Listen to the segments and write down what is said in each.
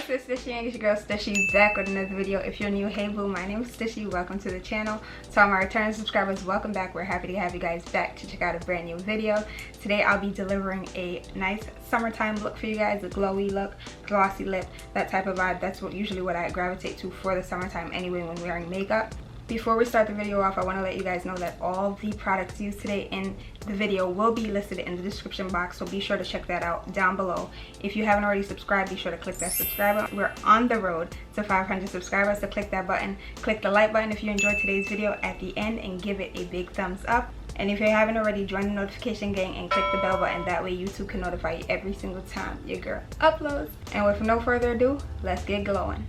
what's up, Stushy? And it's your girl Stushy back with another video. If you're new, hey boo, my name is Stushy. Welcome to the channel. To all my returning subscribers, welcome back. We're happy to have you guys back to check out a brand new video. Today I'll be delivering a nice summertime look for you guys, a glowy look, glossy lip, that type of vibe. That's usually what I gravitate to for the summertime anyway when wearing makeup. Before we start the video off, I want to let you guys know that all the products used today in the video will be listed in the description box, so be sure to check that out down below. If you haven't already subscribed, be sure to click that subscribe button. We're on the road to 500 subscribers, so click that button. Click the like button if you enjoyed today's video at the end and give it a big thumbs up. And if you haven't already, join the notification gang and click the bell button. That way YouTube can notify you every single time your girl uploads. And with no further ado, let's get glowing.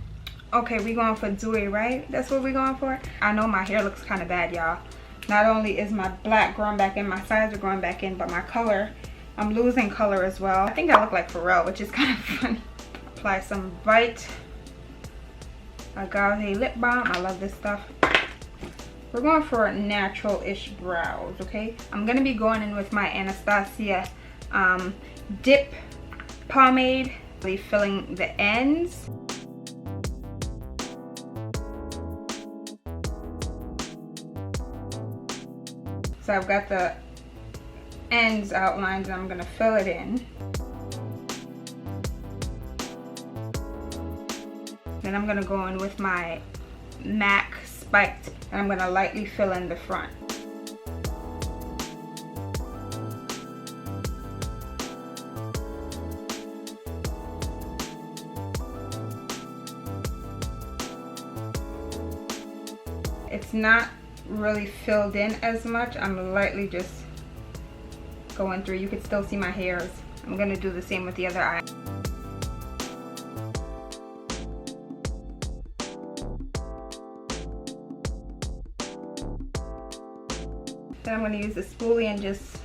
Okay, we going for dewy, right? That's what we're going for. I know my hair looks kind of bad, y'all. Not only is my black growing back in, my sides are growing back in, but my color, I'm losing color as well. I think I look like Pharrell, which is kind of funny. Apply some Bright Agave lip balm. I love this stuff. We're going for natural-ish brows, okay? I'm gonna be going in with my Anastasia dip pomade, really filling the ends. So I've got the ends outlined and I'm gonna fill it in. Then I'm gonna go in with my MAC spiked and I'm gonna lightly fill in the front. It's not really filled in as much. I'm lightly just going through. You can still see my hairs. I'm gonna do the same with the other eye. Then I'm gonna use the spoolie and just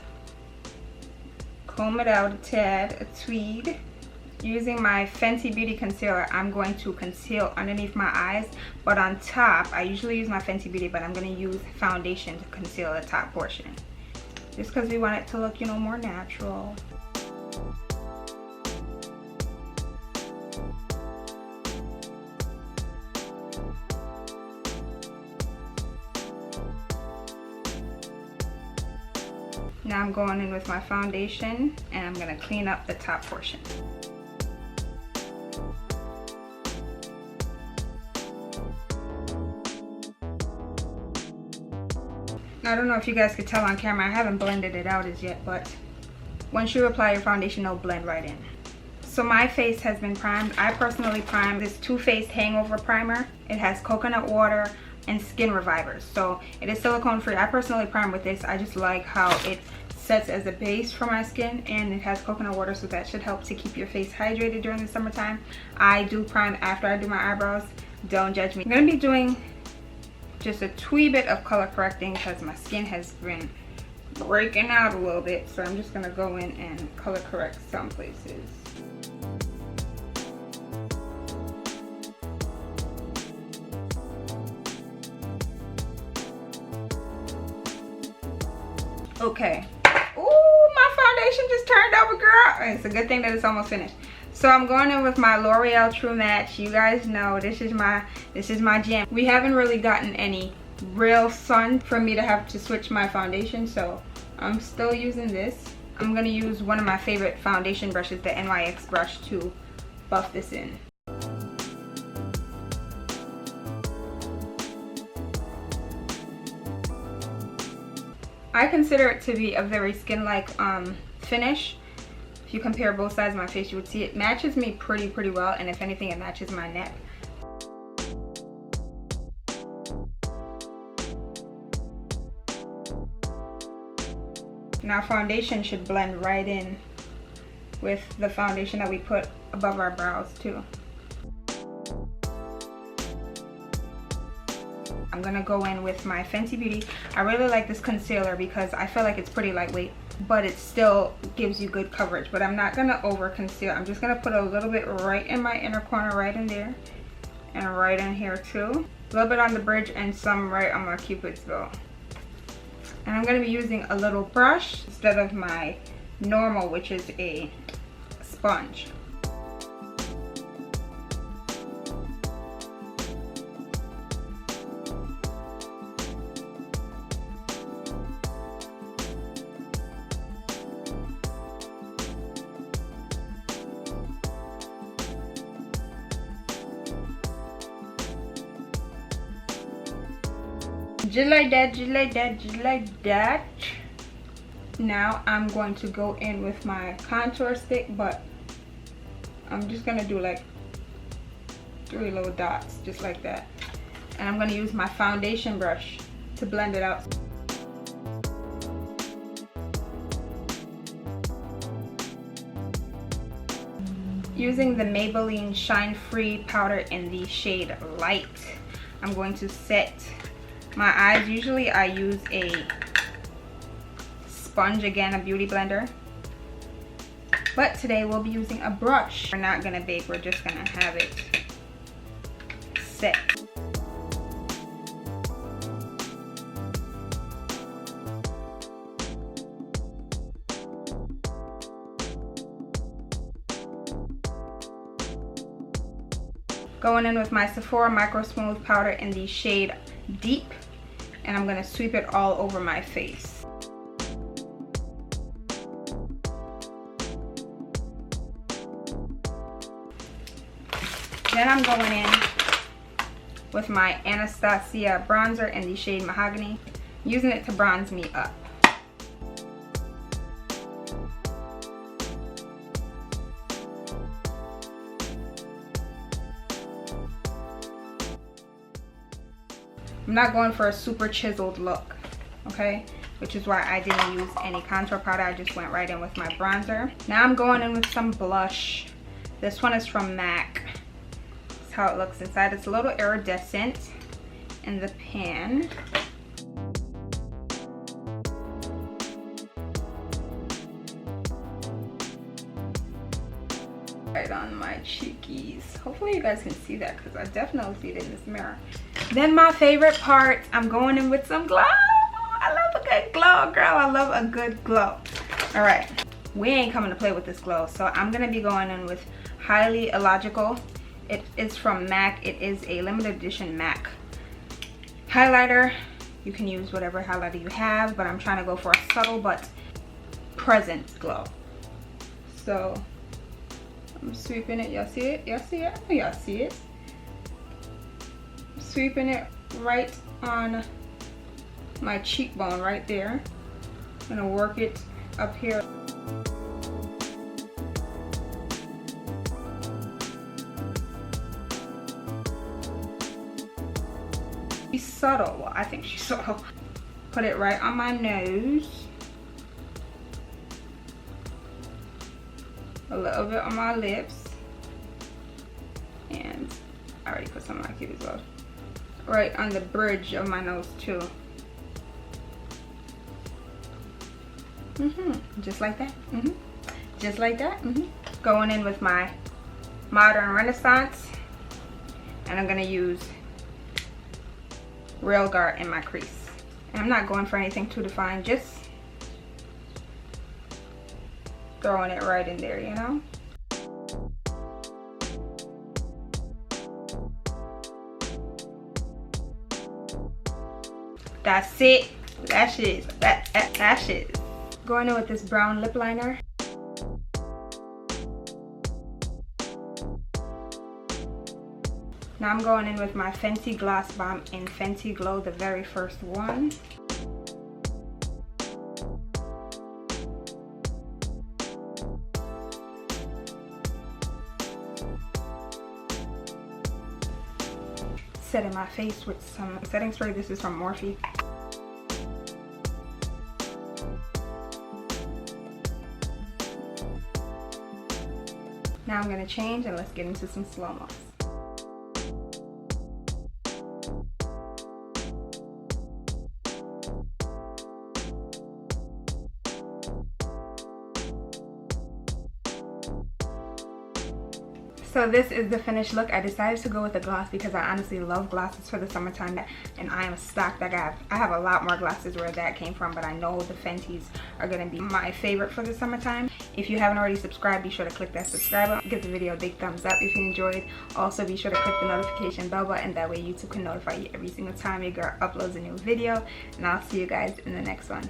comb it out a tad, a tweed. Using my Fenty Beauty concealer, I'm going to conceal underneath my eyes, but on top, I usually use my Fenty Beauty, but I'm going to use foundation to conceal the top portion. Just because we want it to look, you know, more natural. Now I'm going in with my foundation, and I'm going to clean up the top portion. I don't know if you guys could tell on camera, I haven't blended it out as yet, but once you apply your foundation, it'll blend right in. So my face has been primed. I personally primed this Too Faced Hangover primer. It has coconut water and skin revivers. So it is silicone free. I personally prime with this. I just like how it sets as a base for my skin, and it has coconut water, so that should help to keep your face hydrated during the summertime. I do prime after I do my eyebrows. Don't judge me. I'm gonna be doing just a wee bit of color correcting because my skin has been breaking out a little bit, so I'm just gonna go in and color correct some places. Okay. Ooh, my foundation just turned over, girl. It's a good thing that it's almost finished. So I'm going in with my Loreal True Match. You guys know this is my jam. We haven't really gotten any real sun for me to have to switch my foundation, so I'm still using this. I'm gonna use one of my favorite foundation brushes, the NYX brush, to buff this in. I consider it to be a very skin-like finish. If you compare both sides of my face, you would see it matches me pretty well, and if anything, it matches my neck. Now foundation should blend right in with the foundation that we put above our brows too. I'm gonna go in with my Fenty Beauty. I really like this concealer because I feel like it's pretty lightweight, but it still gives you good coverage. But I'm not gonna over conceal. I'm just gonna put a little bit right in my inner corner, right in there, and right in here too. A little bit on the bridge and some right on my cupid's bow. And I'm gonna be using a little brush instead of my normal, which is a sponge. Just like that, just like that, just like that. Now I'm going to go in with my contour stick, but I'm just gonna do like 3 little dots, just like that. And I'm gonna use my foundation brush to blend it out. Using the Maybelline Shine Free powder in the shade Light, I'm going to set my eyes. Usually I use a sponge, again a beauty blender, but today we'll be using a brush. We're not gonna bake, we're just gonna have it set. Going in with my Sephora Microsmooth powder in the shade Deep, and I'm gonna sweep it all over my face. Then I'm going in with my Anastasia bronzer in the shade Mahogany, using it to bronze me up. I'm not going for a super chiseled look, okay? Which is why I didn't use any contour powder. I just went right in with my bronzer. Now I'm going in with some blush. This one is from MAC. That's how it looks inside. It's a little iridescent in the pan. Right on my cheekies. Hopefully you guys can see that, because I definitely see it in this mirror. Then my favorite part, I'm going in with some glow. I love a good glow, girl. I love a good glow. All right, we ain't coming to play with this glow, so I'm gonna be going in with Highly Illogical. It is from MAC. It is a limited edition MAC highlighter. You can use whatever highlighter you have, but I'm trying to go for a subtle but present glow. So I'm sweeping it. Y'all see it? Y'all see it? I know y'all see it. Sweeping it right on my cheekbone right there. I'm gonna work it up here. She's subtle. Well, I think she's subtle. Put it right on my nose. A little bit on my lips. And I already put some on my cute as well. Right on the bridge of my nose too. Just like that. Just like that. Going in with my Modern Renaissance, and I'm gonna use Real Guard in my crease. And I'm not going for anything too defined, just throwing it right in there, you know. That's it. That shit. That shit. Going in with this brown lip liner. Now I'm going in with my Fenty Gloss Bomb in Fenty Glow, the very first one. Setting my face with some setting spray. This is from Morphe. Now I'm gonna change and let's get into some slow-mos. So this is the finished look. I decided to go with the gloss because I honestly love glosses for the summertime, and I am stocked. I have a lot more glosses where that came from, but I know the Fenty's are gonna be my favorite for the summertime. If you haven't already subscribed, be sure to click that subscribe button. Give the video a big thumbs up if you enjoyed. Also be sure to click the notification bell button, that way YouTube can notify you every single time your girl uploads a new video. And I'll see you guys in the next one.